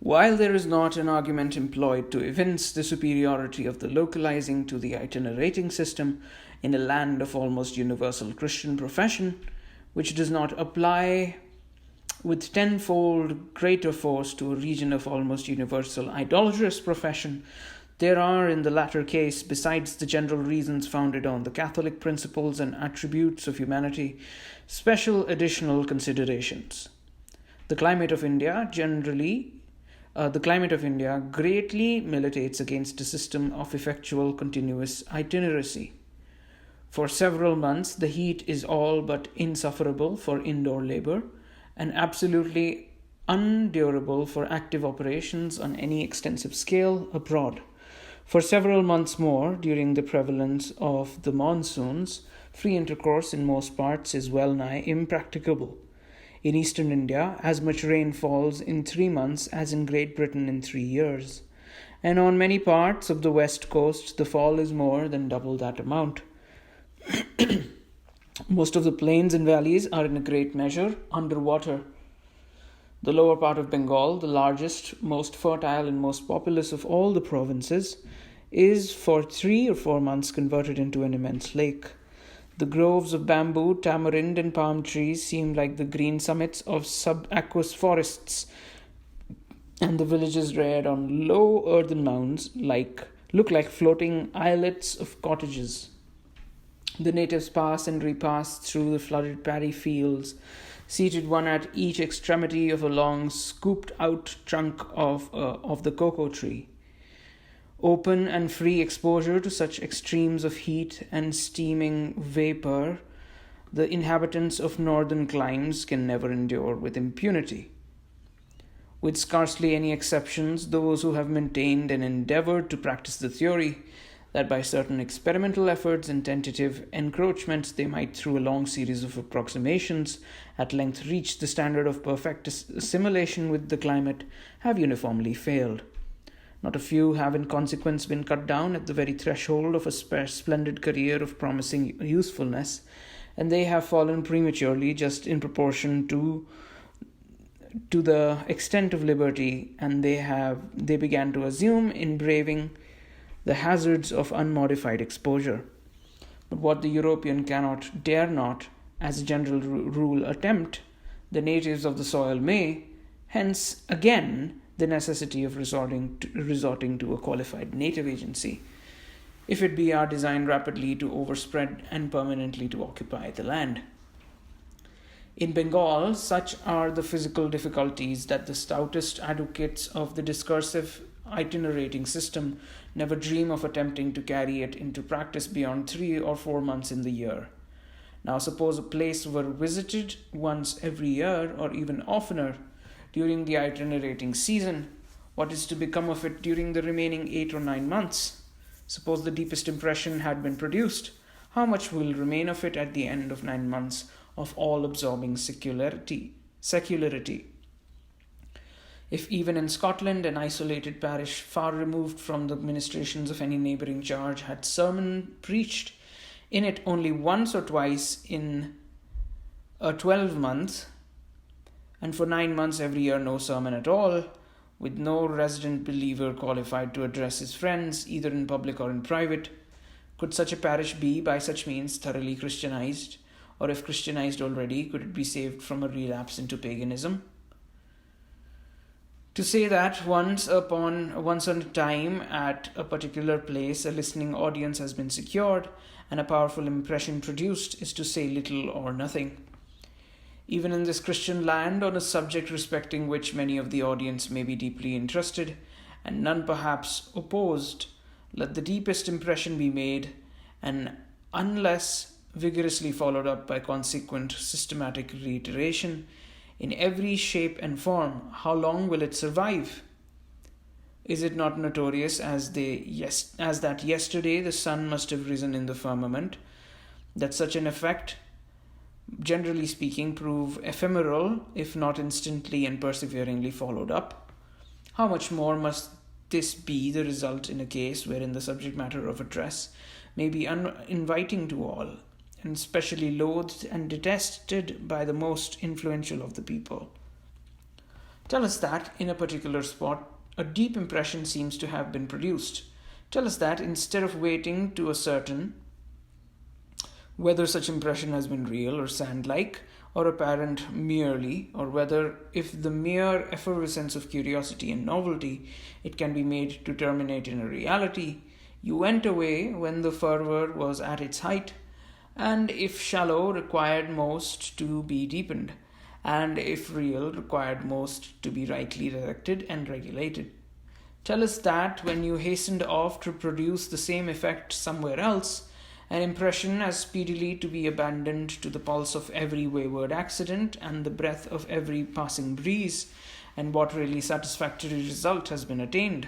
While there is not an argument employed to evince the superiority of the localizing to the itinerating system in a land of almost universal Christian profession, which does not apply with tenfold greater force to a region of almost universal idolatrous profession, there are, in the latter case, besides the general reasons founded on the Catholic principles and attributes of humanity, special additional considerations. The climate of India greatly militates against a system of effectual continuous itineracy. For several months, the heat is all but insufferable for indoor labor and absolutely unendurable for active operations on any extensive scale abroad. For several months more, during the prevalence of the monsoons, free intercourse in most parts is well nigh impracticable. In eastern India, as much rain falls in 3 months as in Great Britain in 3 years. And on many parts of the west coast, the fall is more than double that amount. Most of the plains and valleys are in a great measure under water. The lower part of Bengal, the largest, most fertile, and most populous of all the provinces, is for 3 or 4 months converted into an immense lake. The groves of bamboo, tamarind, and palm trees seem like the green summits of subaqueous forests, and the villages reared on low earthen mounds look like floating islets of cottages. The natives pass and repass through the flooded paddy fields, seated one at each extremity of a long, scooped-out trunk of the cocoa tree. Open and free exposure to such extremes of heat and steaming vapor, the inhabitants of northern climes can never endure with impunity. With scarcely any exceptions, those who have maintained and endeavored to practice the theory that by certain experimental efforts and tentative encroachments they might, through a long series of approximations, at length reach the standard of perfect assimilation with the climate, have uniformly failed. Not a few have in consequence been cut down at the very threshold of a splendid career of promising usefulness, and they have fallen prematurely just in proportion to the extent of liberty, and they began to assume in braving the hazards of unmodified exposure. But what the European cannot, dare not, as a general rule attempt, the natives of the soil may, hence again the necessity of resorting to a qualified native agency, if it be our design rapidly to overspread and permanently to occupy the land. In Bengal, such are the physical difficulties that the stoutest advocates of the discursive itinerating system never dream of attempting to carry it into practice beyond 3 or 4 months in the year. Now suppose a place were visited once every year or even oftener during the itinerating season. What is to become of it during the remaining 8 or 9 months? Suppose the deepest impression had been produced. How much will remain of it at the end of 9 months of all-absorbing secularity? If even in Scotland, an isolated parish far removed from the ministrations of any neighbouring charge, had sermon preached in it only once or twice in a 12-month, and for 9 months every year no sermon at all, with no resident believer qualified to address his friends, either in public or in private, could such a parish be by such means thoroughly Christianized? Or if Christianized already, could it be saved from a relapse into paganism? To say that once on a time at a particular place a listening audience has been secured and a powerful impression produced is to say little or nothing. Even in this Christian land, on a subject respecting which many of the audience may be deeply interested, and none perhaps opposed, let the deepest impression be made, and unless vigorously followed up by consequent systematic reiteration, in every shape and form, how long will it survive? Is it not notorious as that yesterday the sun must have risen in the firmament, that such an effect, generally speaking, prove ephemeral, if not instantly and perseveringly followed up? How much more must this be the result in a case wherein the subject matter of address may be uninviting to all, and specially loathed and detested by the most influential of the people? Tell us that in a particular spot a deep impression seems to have been produced. Tell us that instead of waiting to ascertain whether such impression has been real or sand-like or apparent merely, or whether, if the mere effervescence of curiosity and novelty, it can be made to terminate in a reality, you went away when the fervour was at its height, and if shallow, required most to be deepened, and if real, required most to be rightly directed and regulated. Tell us that when you hastened off to produce the same effect somewhere else, an impression as speedily to be abandoned to the pulse of every wayward accident and the breath of every passing breeze, and what really satisfactory result has been attained.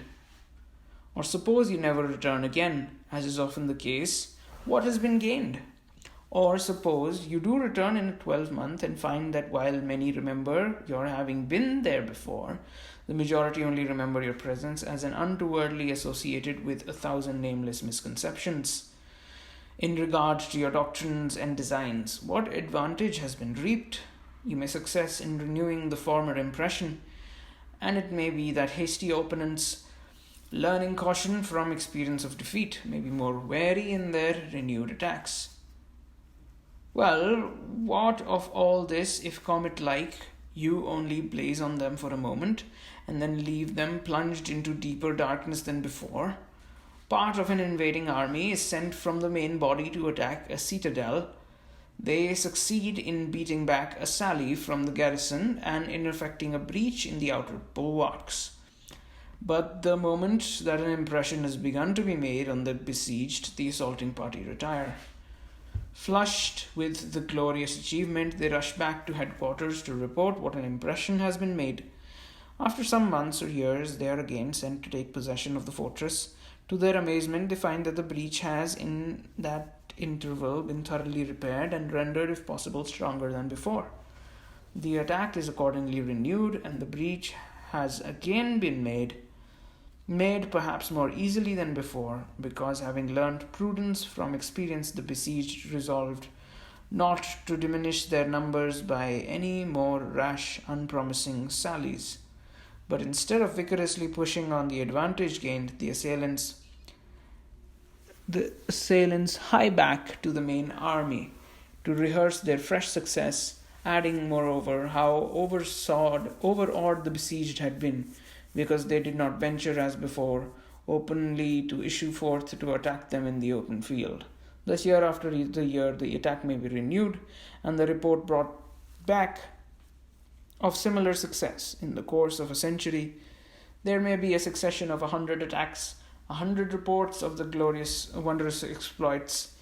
Or suppose you never return again, as is often the case, what has been gained? Or suppose you do return in a 12-month and find that while many remember your having been there before, the majority only remember your presence as an untowardly associated with 1,000 nameless misconceptions. In regard to your doctrines and designs, what advantage has been reaped? You may success in renewing the former impression, and it may be that hasty opponents, learning caution from experience of defeat, may be more wary in their renewed attacks. Well, what of all this if comet-like you only blaze on them for a moment, and then leave them plunged into deeper darkness than before? Part of an invading army is sent from the main body to attack a citadel. They succeed in beating back a sally from the garrison and in effecting a breach in the outer bulwarks. But the moment that an impression has begun to be made on the besieged, the assaulting party retire. Flushed with the glorious achievement, they rush back to headquarters to report what an impression has been made. After some months or years, they are again sent to take possession of the fortress. To their amazement, they find that the breach has, in that interval, been thoroughly repaired and rendered, if possible, stronger than before. The attack is accordingly renewed, and the breach has again been made perhaps more easily than before, because having learnt prudence from experience, the besieged resolved not to diminish their numbers by any more rash, unpromising sallies. But instead of vigorously pushing on the advantage gained, the assailants hie back to the main army to rehearse their fresh success, adding moreover how overawed the besieged had been, because they did not venture as before openly to issue forth to attack them in the open field. Thus year after year the attack may be renewed, and the report brought back of similar success. In the course of a century, there may be a succession of 100 attacks, 100 reports of the wondrous exploits,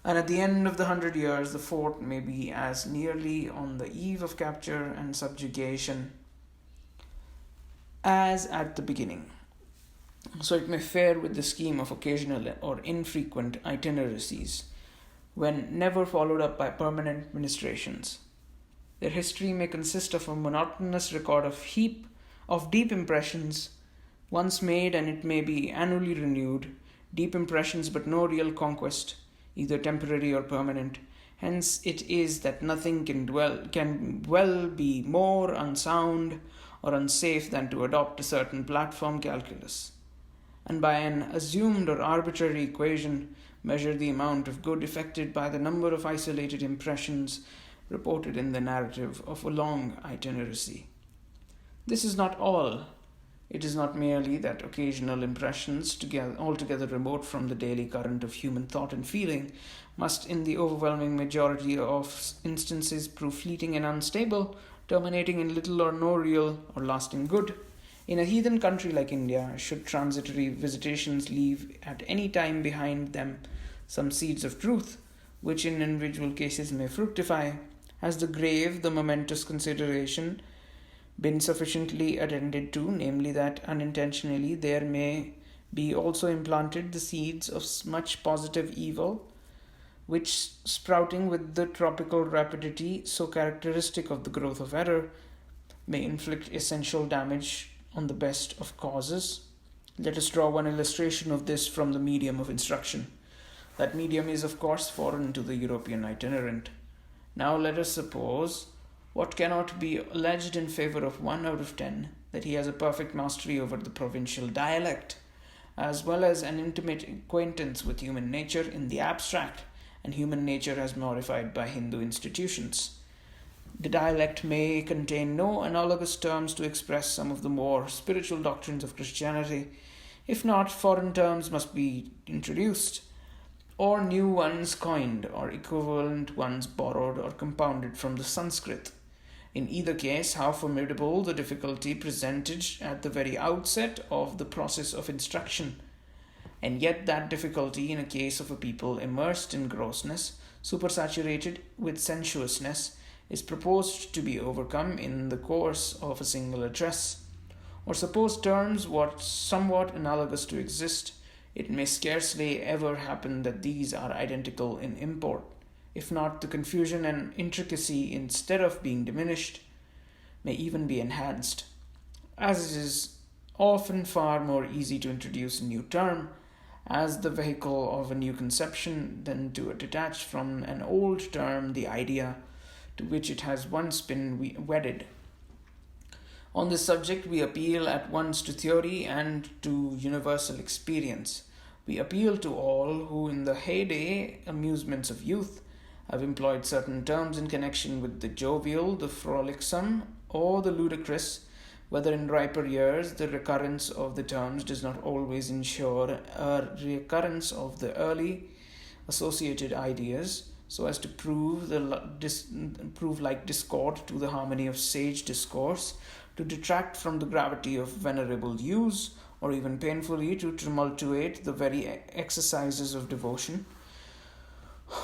and at the end of the 100 years, the fort may be as nearly on the eve of capture and subjugation as at the beginning. So it may fare with the scheme of occasional or infrequent itineracies, when never followed up by permanent ministrations. Their history may consist of a monotonous record of deep impressions, once made, and it may be annually renewed, deep impressions but no real conquest, either temporary or permanent. Hence it is that nothing can well be more unsound or unsafe than to adopt a certain platform calculus, and by an assumed or arbitrary equation measure the amount of good effected by the number of isolated impressions reported in the narrative of a long itineracy. This is not all. It is not merely that occasional impressions, altogether remote from the daily current of human thought and feeling, must in the overwhelming majority of instances prove fleeting and unstable, terminating in little or no real or lasting good. In a heathen country like India, should transitory visitations leave at any time behind them some seeds of truth, which in individual cases may fructify, has the grave, the momentous consideration been sufficiently attended to, namely that unintentionally there may be also implanted the seeds of much positive evil, which, sprouting with the tropical rapidity so characteristic of the growth of error, may inflict essential damage on the best of causes. Let us draw one illustration of this from the medium of instruction. That medium is, of course, foreign to the European itinerant. Now let us suppose What cannot be alleged in favor of 1 out of 10, that he has a perfect mastery over the provincial dialect, as well as an intimate acquaintance with human nature in the abstract, and human nature as modified by Hindu institutions. The dialect may contain no analogous terms to express some of the more spiritual doctrines of Christianity. If not, foreign terms must be introduced, or new ones coined, or equivalent ones borrowed or compounded from the Sanskrit. In either case, how formidable the difficulty presented at the very outset of the process of instruction. And yet that difficulty in a case of a people immersed in grossness, supersaturated with sensuousness, is proposed to be overcome in the course of a single address. Or suppose terms somewhat analogous to exist, it may scarcely ever happen that these are identical in import. If not, the confusion and intricacy, instead of being diminished, may even be enhanced. As it is often far more easy to introduce a new term as the vehicle of a new conception than to detach from an old term the idea to which it has once been wedded. On this subject, we appeal at once to theory and to universal experience. We appeal to all who, in the heyday amusements of youth, have employed certain terms in connection with the jovial, the frolicsome, or the ludicrous, whether in riper years the recurrence of the terms does not always ensure a recurrence of the early associated ideas, so as to prove like discord to the harmony of sage discourse, to detract from the gravity of venerable use, or even painfully to tumultuate the very exercises of devotion.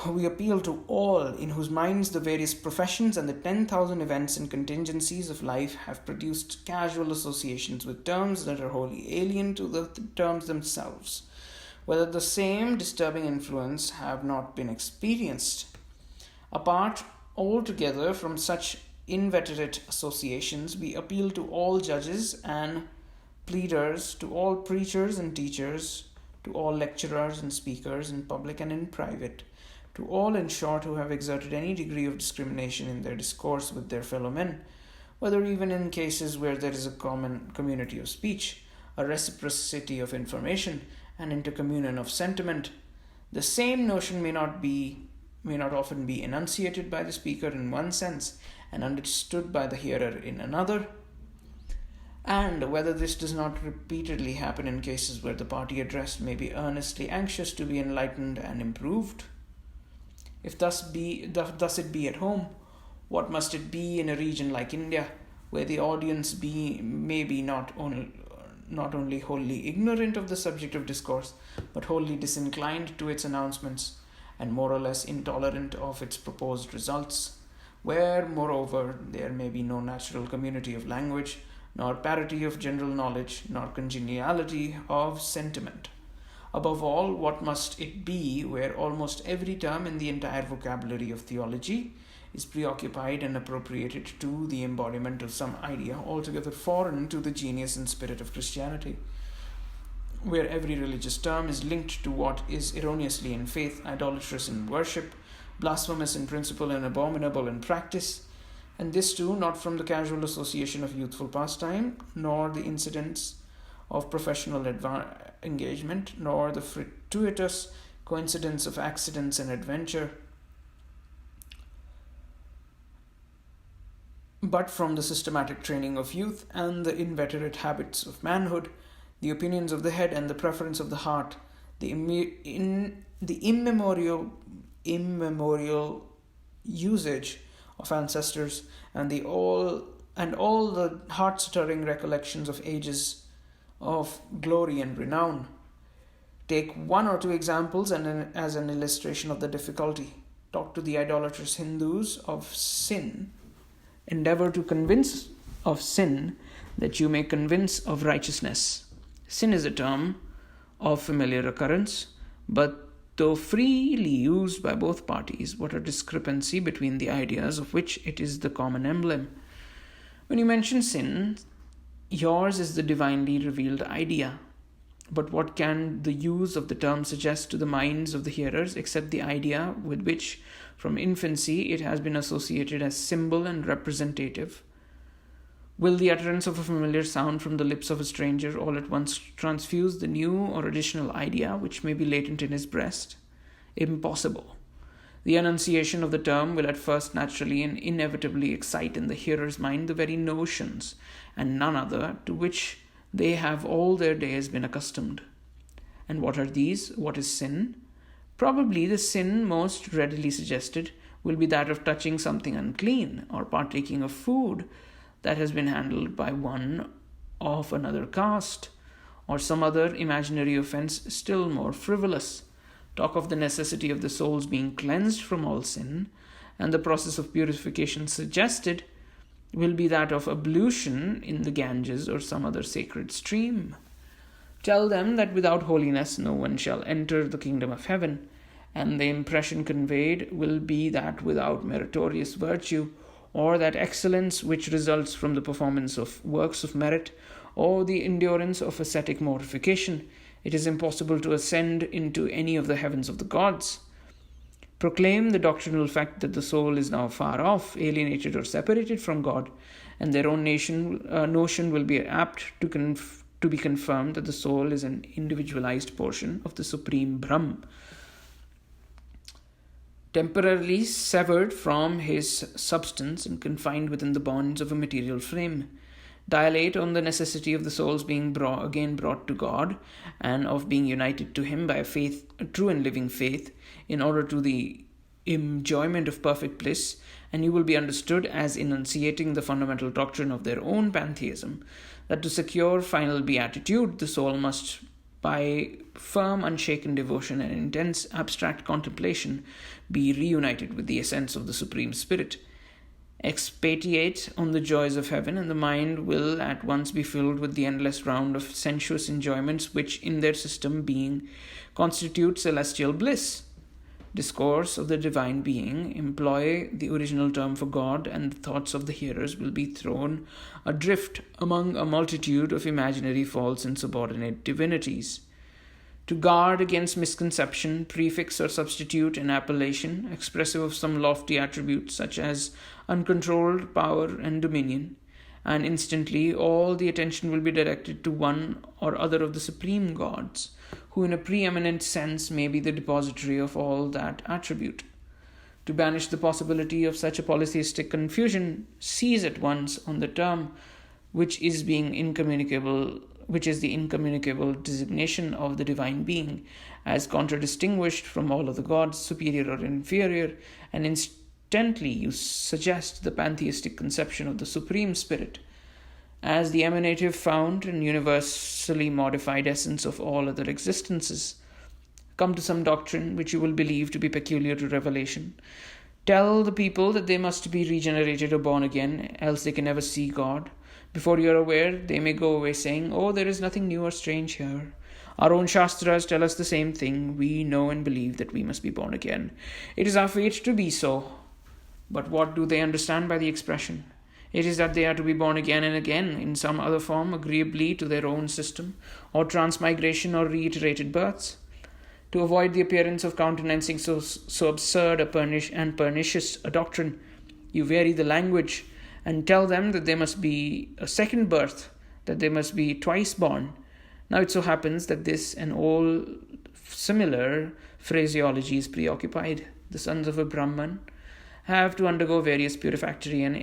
We appeal to all in whose minds the various professions and the 10,000 events and contingencies of life have produced casual associations with terms that are wholly alien to the terms themselves, whether the same disturbing influence have not been experienced. Apart altogether from such inveterate associations, we appeal to all judges and pleaders, to all preachers and teachers, to all lecturers and speakers in public and in private, to all, in short, who have exerted any degree of discrimination in their discourse with their fellow men, whether even in cases where there is a common community of speech, a reciprocity of information, an intercommunion of sentiment. The same notion may not often be enunciated by the speaker in one sense and understood by the hearer in another, and whether this does not repeatedly happen in cases where the party addressed may be earnestly anxious to be enlightened and improved. If thus it be at home, what must it be in a region like India, where the audience may be not only wholly ignorant of the subject of discourse, but wholly disinclined to its announcements, and more or less intolerant of its proposed results, where, moreover, there may be no natural community of language, nor parity of general knowledge, nor congeniality of sentiment. Above all, what must it be where almost every term in the entire vocabulary of theology is preoccupied and appropriated to the embodiment of some idea altogether foreign to the genius and spirit of Christianity, where every religious term is linked to what is erroneously in faith, idolatrous in worship, blasphemous in principle, and abominable in practice, and this too not from the casual association of youthful pastime, nor the incidents of professional engagement, nor the fortuitous coincidence of accidents and adventure, but from the systematic training of youth and the inveterate habits of manhood, the opinions of the head and the preference of the heart, the immemorial usage of ancestors, and all the heart-stirring recollections of ages of glory and renown. Take one or two examples as an illustration of the difficulty. Talk to the idolatrous Hindus of sin. Endeavor to convince of sin that you may convince of righteousness. Sin is a term of familiar occurrence, but though freely used by both parties, what a discrepancy between the ideas of which it is the common emblem. When you mention sin, yours is the divinely revealed idea, But what can the use of the term suggest to the minds of the hearers except the idea with which, from infancy, it has been associated as symbol and representative? Will the utterance of a familiar sound from the lips of a stranger all at once transfuse the new or additional idea which may be latent in his breast? Impossible. The enunciation of the term will at first naturally and inevitably excite in the hearer's mind the very notions, and none other, to which they have all their days been accustomed. And what are these? What is sin? Probably the sin most readily suggested will be that of touching something unclean or partaking of food that has been handled by one of another caste, or some other imaginary offense still more frivolous. Talk of the necessity of the soul's being cleansed from all sin, and the process of purification suggested will be that of ablution in the Ganges or some other sacred stream. Tell them that without holiness no one shall enter the kingdom of heaven, and the impression conveyed will be that without meritorious virtue, or that excellence which results from the performance of works of merit, or the endurance of ascetic mortification, it is impossible to ascend into any of the heavens of the gods. Proclaim the doctrinal fact that the soul is now far off, alienated or separated from God, and their own notion will be apt to be confirmed that the soul is an individualized portion of the Supreme Brahm, temporarily severed from his substance and confined within the bonds of a material frame. Dilate on the necessity of the soul's being again brought to God, and of being united to Him by a true and living faith, in order to the enjoyment of perfect bliss, and you will be understood as enunciating the fundamental doctrine of their own pantheism, that to secure final beatitude, the soul must, by firm unshaken devotion and intense abstract contemplation, be reunited with the essence of the Supreme Spirit. Expatiate on the joys of heaven, and the mind will at once be filled with the endless round of sensuous enjoyments which in their system being constitute celestial bliss. Discourse of the divine being, employ the original term for God, and the thoughts of the hearers will be thrown adrift among a multitude of imaginary false and subordinate divinities. To guard against misconception, prefix or substitute an appellation expressive of some lofty attribute such as uncontrolled power and dominion, and instantly all the attention will be directed to one or other of the supreme gods, who in a preeminent sense may be the depository of all that attribute. To banish the possibility of such a polytheistic confusion, seize at once on the term which is the incommunicable designation of the divine being, as contradistinguished from all other gods, superior or inferior, and instantly you suggest the pantheistic conception of the Supreme Spirit as the emanative, fount, and universally modified essence of all other existences. Come to some doctrine which you will believe to be peculiar to revelation. Tell the people that they must be regenerated or born again, else they can never see God. Before you are aware, they may go away saying, "Oh, there is nothing new or strange here. Our own Shastras tell us the same thing. We know and believe that we must be born again. It is our fate to be so." But what do they understand by the expression? It is that they are to be born again and again in some other form agreeably to their own system, or transmigration or reiterated births. To avoid the appearance of countenancing so absurd and pernicious a doctrine, you vary the language and tell them that there must be a second birth, that they must be twice born. Now it so happens that this and all similar phraseology is preoccupied. The sons of a Brahman have to undergo various purificatory and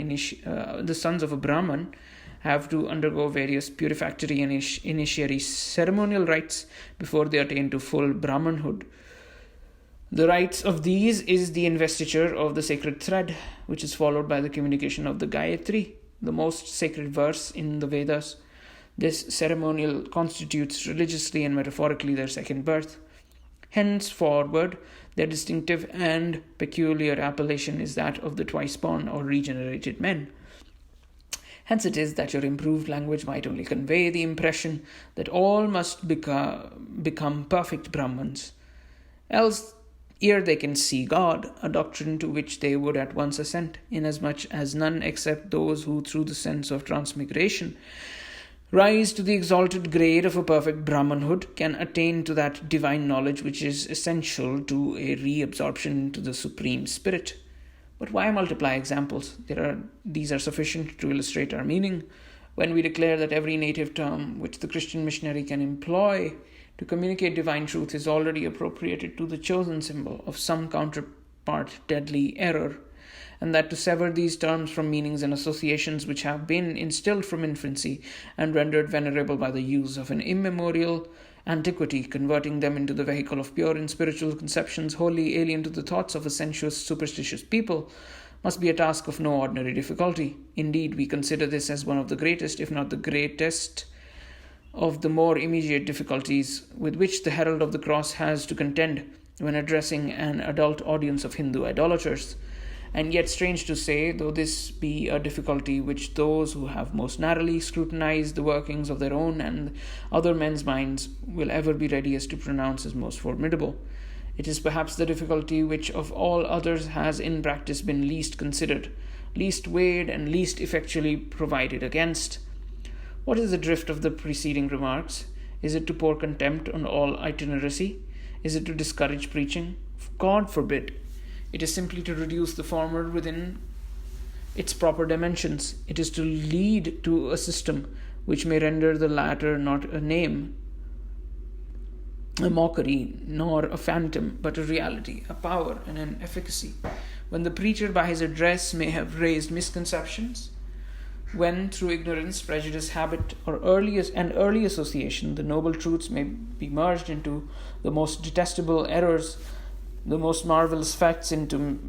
initiatory ceremonial rites before they attain to full Brahmanhood. The rites of these is the investiture of the sacred thread, which is followed by the communication of the Gayatri, the most sacred verse in the Vedas. This ceremonial constitutes religiously and metaphorically their second birth. Henceforward, their distinctive and peculiar appellation is that of the twice-born or regenerated men. Hence it is that your improved language might only convey the impression that all must become perfect Brahmans. Else, ere they can see God, a doctrine to which they would at once assent, inasmuch as none except those who through the sense of transmigration rise to the exalted grade of a perfect Brahmanhood, can attain to that divine knowledge which is essential to a reabsorption into the Supreme Spirit. But why multiply examples? These are sufficient to illustrate our meaning when we declare that every native term which the Christian missionary can employ to communicate divine truth is already appropriated to the chosen symbol of some counterpart deadly error, and that to sever these terms from meanings and associations which have been instilled from infancy and rendered venerable by the use of an immemorial antiquity, converting them into the vehicle of pure and spiritual conceptions wholly alien to the thoughts of a sensuous, superstitious people, must be a task of no ordinary difficulty. Indeed, we consider this as one of the greatest, if not the greatest, of the more immediate difficulties with which the herald of the cross has to contend when addressing an adult audience of Hindu idolaters. And yet, strange to say, though this be a difficulty which those who have most narrowly scrutinized the workings of their own and other men's minds will ever be readiest to pronounce as most formidable, it is perhaps the difficulty which of all others has in practice been least considered, least weighed, and least effectually provided against. What is the drift of the preceding remarks? Is it to pour contempt on all itineracy? Is it to discourage preaching? God forbid! It is simply to reduce the former within its proper dimensions. It is to lead to a system which may render the latter not a name, a mockery, nor a phantom, but a reality, a power, and an efficacy. When the preacher by his address may have raised misconceptions, when through ignorance, prejudice, habit, or early association, the noble truths may be merged into the most detestable errors, the most marvelous facts into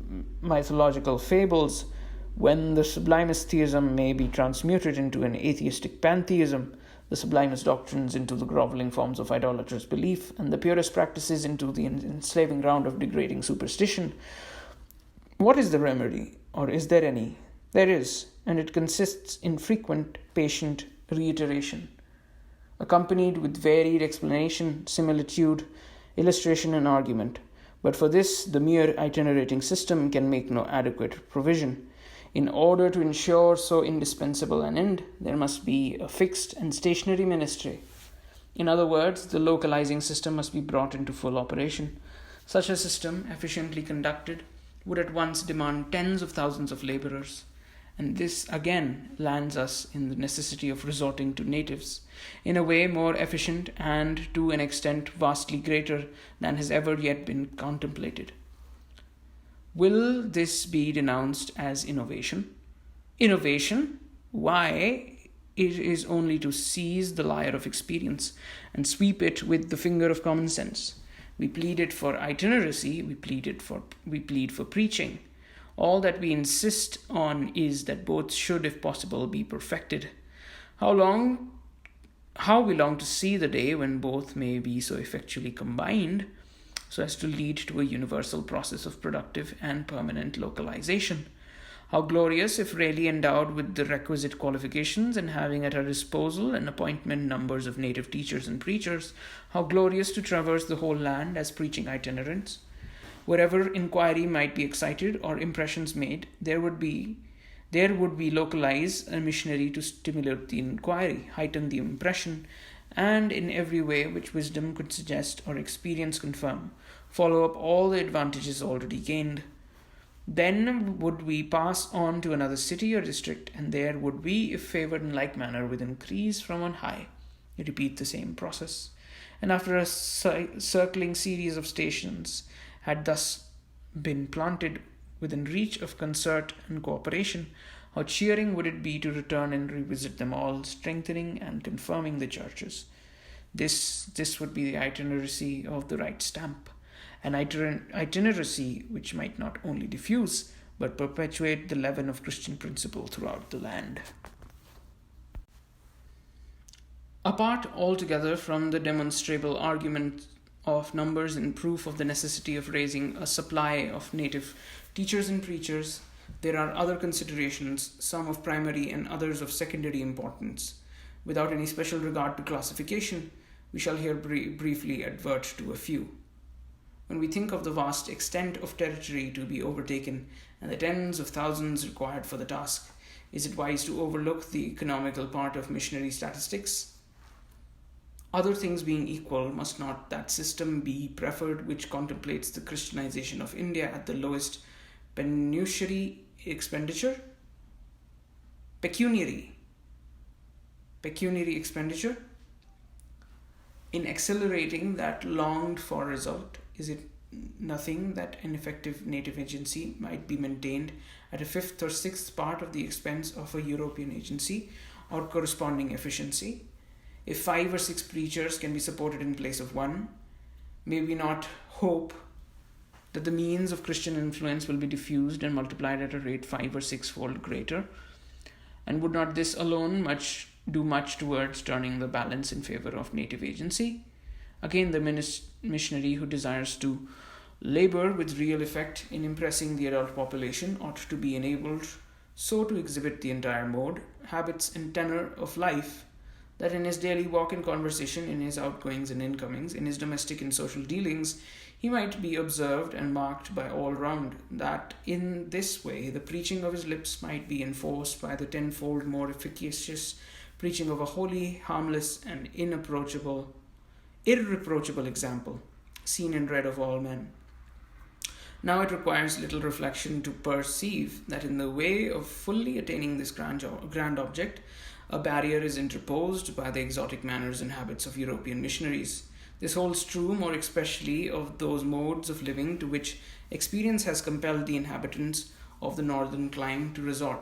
mythological fables, when the sublimest theism may be transmuted into an atheistic pantheism, the sublimest doctrines into the groveling forms of idolatrous belief, and the purest practices into the enslaving round of degrading superstition. What is the remedy, or is there any? There is, and it consists in frequent, patient reiteration, accompanied with varied explanation, similitude, illustration, and argument. But for this, the mere itinerating system can make no adequate provision. In order to ensure so indispensable an end, there must be a fixed and stationary ministry. In other words, the localizing system must be brought into full operation. Such a system, efficiently conducted, would at once demand tens of thousands of laborers. And this again lands us in the necessity of resorting to natives, in a way more efficient and to an extent vastly greater than has ever yet been contemplated. Will this be denounced as innovation? Innovation? Why? It is only to seize the lyre of experience and sweep it with the finger of common sense. We plead it for itineracy, we plead for preaching. All that we insist on is that both should, if possible, be perfected. How we long to see the day when both may be so effectually combined so as to lead to a universal process of productive and permanent localization. How glorious if really endowed with the requisite qualifications and having at our disposal an appointment numbers of native teachers and preachers. How glorious to traverse the whole land as preaching itinerants. Wherever inquiry might be excited or impressions made, there would be localized a missionary to stimulate the inquiry, heighten the impression, and in every way which wisdom could suggest or experience confirm, follow up all the advantages already gained. Then would we pass on to another city or district, and there would we, if favored in like manner with increase from on high, repeat the same process. And after a circling series of stations had thus been planted within reach of concert and cooperation, how cheering would it be to return and revisit them all, strengthening and confirming the churches. This would be the itineracy of the right stamp, an itineracy which might not only diffuse, but perpetuate the leaven of Christian principle throughout the land. Apart altogether from the demonstrable argument of numbers in proof of the necessity of raising a supply of native teachers and preachers, there are other considerations, some of primary and others of secondary importance. Without any special regard to classification, we shall here briefly advert to a few. When we think of the vast extent of territory to be overtaken and the tens of thousands required for the task, Is it wise to overlook the economical part of missionary statistics? Other things being equal, must not that system be preferred which contemplates the Christianization of India at the lowest pecuniary expenditure? Pecuniary expenditure? In accelerating that longed for result, is it nothing that an effective native agency might be maintained at a fifth or sixth part of the expense of a European agency or corresponding efficiency? If 5 or 6 preachers can be supported in place of one, may we not hope that the means of Christian influence will be diffused and multiplied at a rate 5 or 6-fold greater? And would not this alone do much towards turning the balance in favor of native agency? Again, the missionary who desires to labor with real effect in impressing the adult population ought to be enabled so to exhibit the entire mode, habits, and tenor of life that in his daily walk and conversation, in his outgoings and incomings, in his domestic and social dealings, he might be observed and marked by all round, that in this way the preaching of his lips might be enforced by the tenfold more efficacious preaching of a holy, harmless, and irreproachable example, seen and read of all men. Now it requires little reflection to perceive that in the way of fully attaining this grand object, a barrier is interposed by the exotic manners and habits of European missionaries. This holds true more especially of those modes of living to which experience has compelled the inhabitants of the northern clime to resort,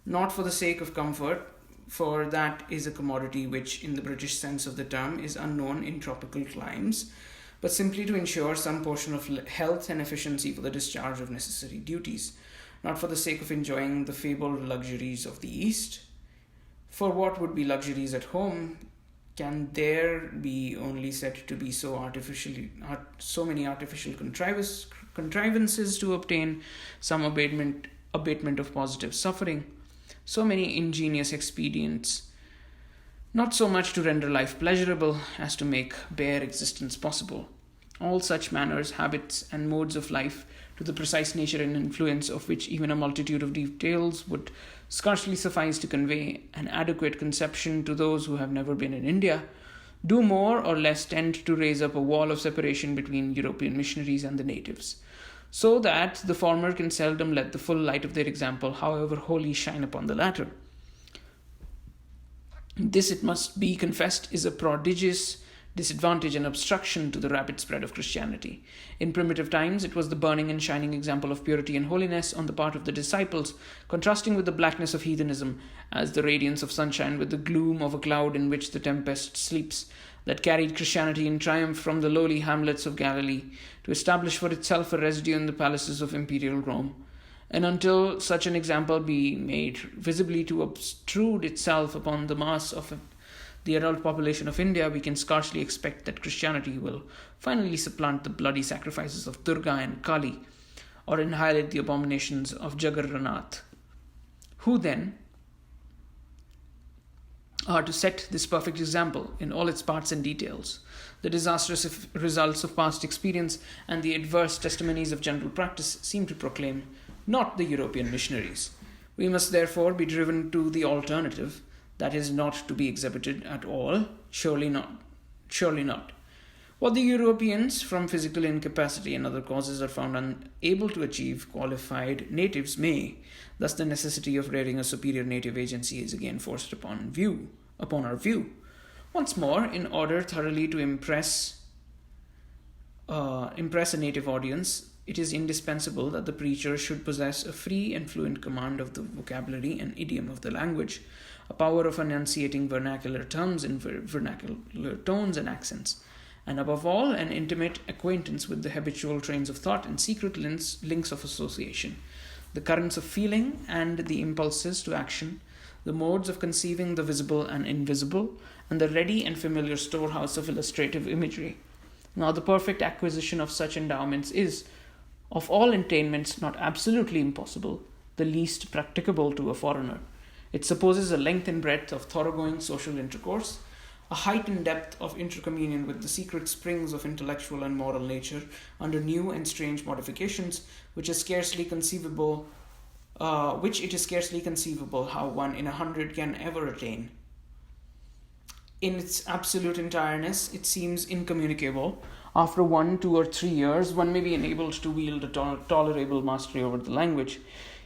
not for the sake of comfort, for that is a commodity which, in the British sense of the term, is unknown in tropical climes, but simply to ensure some portion of health and efficiency for the discharge of necessary duties, not for the sake of enjoying the fabled luxuries of the East. For what would be luxuries at home can there be only said to be so many artificial contrivances to obtain some abatement of positive suffering, so many ingenious expedients, not so much to render life pleasurable as to make bare existence possible. All such manners, habits, and modes of life, to the precise nature and influence of which even a multitude of details would scarcely suffice to convey an adequate conception to those who have never been in India, do more or less tend to raise up a wall of separation between European missionaries and the natives, so that the former can seldom let the full light of their example, however wholly, shine upon the latter. This, it must be confessed, is a prodigious disadvantage and obstruction to the rapid spread of Christianity. In primitive times, it was the burning and shining example of purity and holiness on the part of the disciples, contrasting with the blackness of heathenism, as the radiance of sunshine with the gloom of a cloud in which the tempest sleeps, that carried Christianity in triumph from the lowly hamlets of Galilee to establish for itself a residue in the palaces of imperial Rome. And until such an example be made visibly to obtrude itself upon the mass of the adult population of India, we can scarcely expect that Christianity will finally supplant the bloody sacrifices of Durga and Kali, or annihilate the abominations of Jagannath. Who then are to set this perfect example in all its parts and details? The disastrous results of past experience and the adverse testimonies of general practice seem to proclaim not the European missionaries. We must therefore be driven to the alternative, that is not to be exhibited at all. Surely not. What the Europeans, from physical incapacity and other causes, are found unable to achieve, qualified natives may. Thus the necessity of rearing a superior native agency is again forced upon our view. Once more, in order thoroughly to impress a native audience, it is indispensable that the preacher should possess a free and fluent command of the vocabulary and idiom of the language, a power of enunciating vernacular terms in vernacular tones and accents, and above all, an intimate acquaintance with the habitual trains of thought and secret links of association, the currents of feeling and the impulses to action, the modes of conceiving the visible and invisible, and the ready and familiar storehouse of illustrative imagery. Now, the perfect acquisition of such endowments is, of all attainments, not absolutely impossible, the least practicable to a foreigner. It supposes a length and breadth of thoroughgoing social intercourse, a height and depth of intercommunion with the secret springs of intellectual and moral nature under new and strange modifications, which is scarcely conceivable which it is scarcely conceivable how 1 in 100 can ever attain. In its absolute entireness, it seems incommunicable. After 1, 2, or 3 years, one may be enabled to wield a tolerable mastery over the language.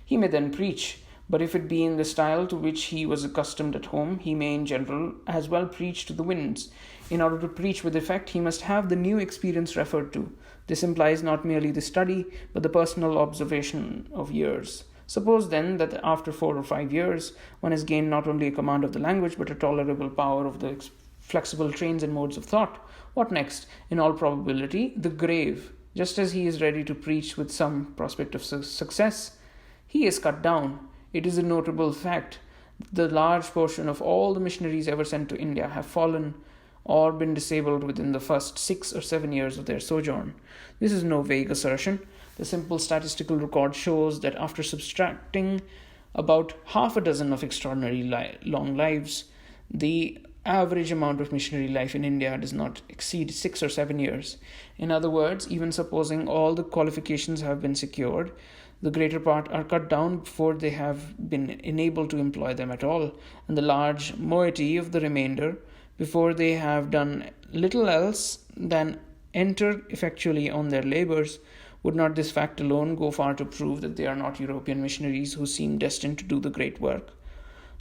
He may then preach, but if it be in the style to which he was accustomed at home, he may in general as well preach to the winds. In order to preach with effect, he must have the new experience referred to. This implies not merely the study, but the personal observation of years. Suppose then that after 4 or 5 years, one has gained not only a command of the language, but a tolerable power of the flexible trains and modes of thought. What next? In all probability, the grave. Just as he is ready to preach with some prospect of success, he is cut down. It is a notable fact that the large portion of all the missionaries ever sent to India have fallen or been disabled within the first 6 or 7 years of their sojourn. This is no vague assertion. The simple statistical record shows that after subtracting about half a dozen of extraordinary long lives, the average amount of missionary life in India does not exceed 6 or 7 years. In other words, even supposing all the qualifications have been secured, the greater part are cut down before they have been enabled to employ them at all, and the large moiety of the remainder before they have done little else than enter effectually on their labours. Would not this fact alone go far to prove that they are not European missionaries who seem destined to do the great work?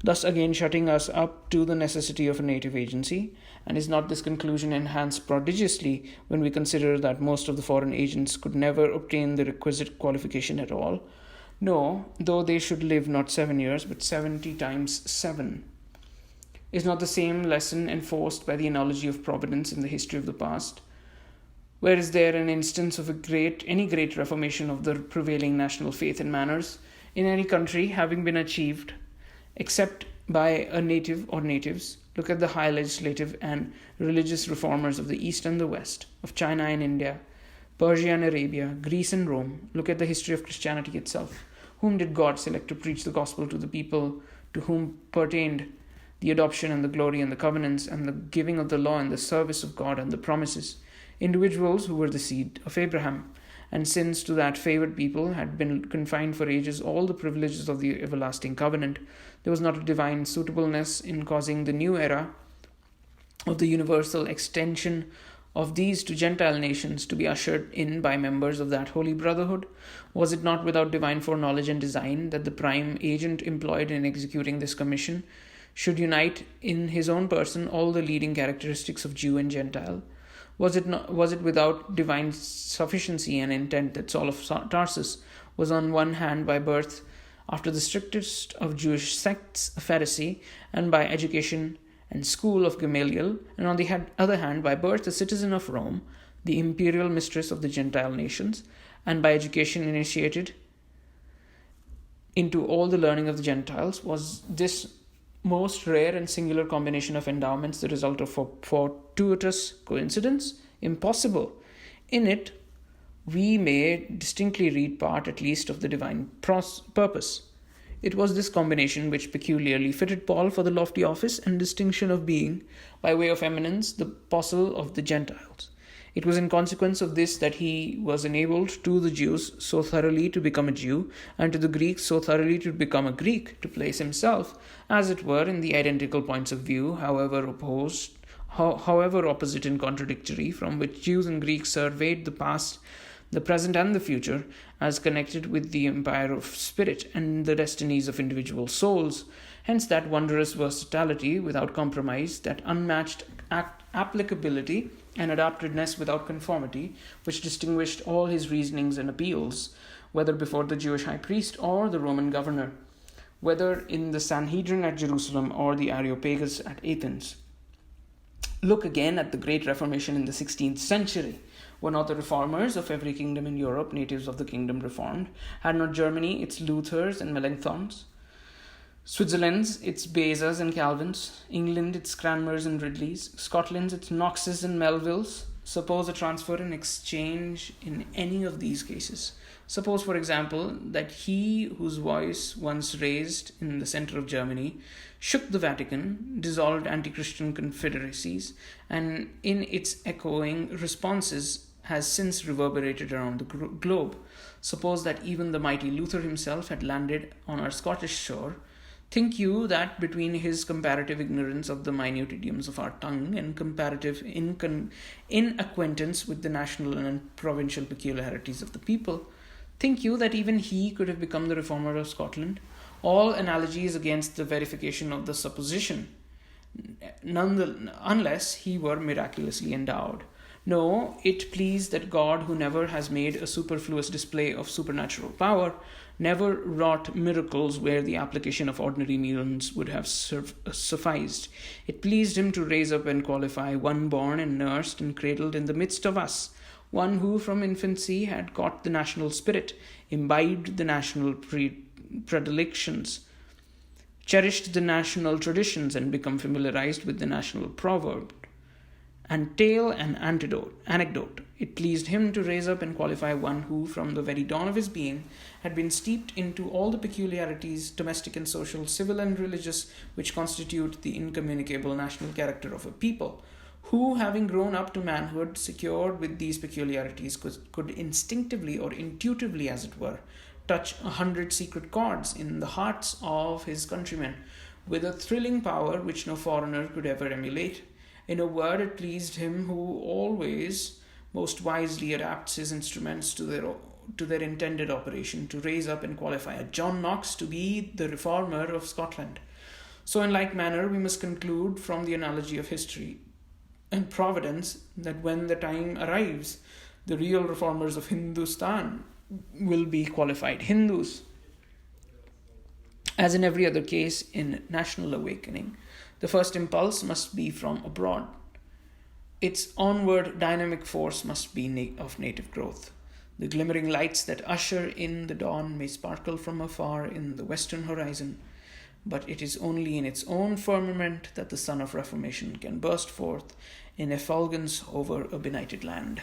Thus again shutting us up to the necessity of a native agency, and is not this conclusion enhanced prodigiously when we consider that most of the foreign agents could never obtain the requisite qualification at all? No, though they should live not 7 years, but 70 times 7. Is not the same lesson enforced by the analogy of providence in the history of the past? Where is there an instance of any great reformation of the prevailing national faith and manners in any country having been achieved, except by a native or natives? Look at the high legislative and religious reformers of the East and the West, of China and India, Persia and Arabia, Greece and Rome. Look at the history of Christianity itself. Whom did God select to preach the gospel to the people to whom pertained the adoption and the glory and the covenants and the giving of the law and the service of God and the promises? Individuals who were the seed of Abraham. And since to that favoured people had been confined for ages all the privileges of the everlasting covenant, there was not a divine suitableness in causing the new era of the universal extension of these to Gentile nations to be ushered in by members of that holy brotherhood? Was it not without divine foreknowledge and design that the prime agent employed in executing this commission should unite in his own person all the leading characteristics of Jew and Gentile? Was it without divine sufficiency and intent that Saul of Tarsus was on one hand by birth, after the strictest of Jewish sects, a Pharisee, and by education and school of Gamaliel, and on the other hand by birth a citizen of Rome, the imperial mistress of the Gentile nations, and by education initiated into all the learning of the Gentiles? Was this most rare and singular combination of endowments the result of fortuitous coincidence? Impossible. In it, we may distinctly read part at least of the divine purpose. It was this combination which peculiarly fitted Paul for the lofty office and distinction of being, by way of eminence, the apostle of the Gentiles. It was in consequence of this that he was enabled to the Jews so thoroughly to become a Jew, and to the Greeks so thoroughly to become a Greek, to place himself, as it were, in the identical points of view, however opposite and contradictory, from which Jews and Greeks surveyed the past, the present, and the future, as connected with the empire of spirit and the destinies of individual souls. Hence that wondrous versatility without compromise, that unmatched applicability and adaptedness without conformity, which distinguished all his reasonings and appeals, whether before the Jewish high priest or the Roman governor, whether in the Sanhedrin at Jerusalem or the Areopagus at Athens. Look again at the great Reformation in the 16th century. Were not the reformers of every kingdom in Europe natives of the kingdom reformed? Had not Germany its Luthers and Melanchthons? Switzerland's its Bezas and Calvins, England its Cranmers and Ridleys, Scotland's its Knoxes and Melvilles. Suppose a transfer and exchange in any of these cases. Suppose, for example, that he whose voice once raised in the center of Germany shook the Vatican, dissolved anti-Christian confederacies, and in its echoing responses has since reverberated around the globe. Suppose that even the mighty Luther himself had landed on our Scottish shore. Think you that between his comparative ignorance of the minute idioms of our tongue and comparative inacquaintance with the national and provincial peculiarities of the people, think you that even he could have become the reformer of Scotland? All analogies against the verification of the supposition, unless he were miraculously endowed. No, it pleased that God, who never has made a superfluous display of supernatural power, never wrought miracles where the application of ordinary means would have sufficed. It pleased him to raise up and qualify one born and nursed and cradled in the midst of us, one who from infancy had caught the national spirit, imbibed the national predilections, cherished the national traditions, and become familiarized with the national proverb and tale and anecdote. It pleased him to raise up and qualify one who, from the very dawn of his being, had been steeped into all the peculiarities, domestic and social, civil and religious, which constitute the incommunicable national character of a people, who, having grown up to manhood, secured with these peculiarities, could instinctively or intuitively, as it were, touch 100 secret chords in the hearts of his countrymen, with a thrilling power which no foreigner could ever emulate. In a word, it pleased him who always most wisely adapts his instruments to their intended operation, to raise up and qualify a John Knox to be the reformer of Scotland. So in like manner, we must conclude from the analogy of history and providence that when the time arrives, the real reformers of Hindustan will be qualified Hindus. As in every other case in national awakening, the first impulse must be from abroad. Its onward dynamic force must be of native growth. The glimmering lights that usher in the dawn may sparkle from afar in the western horizon, but it is only in its own firmament that the sun of reformation can burst forth in effulgence over a benighted land.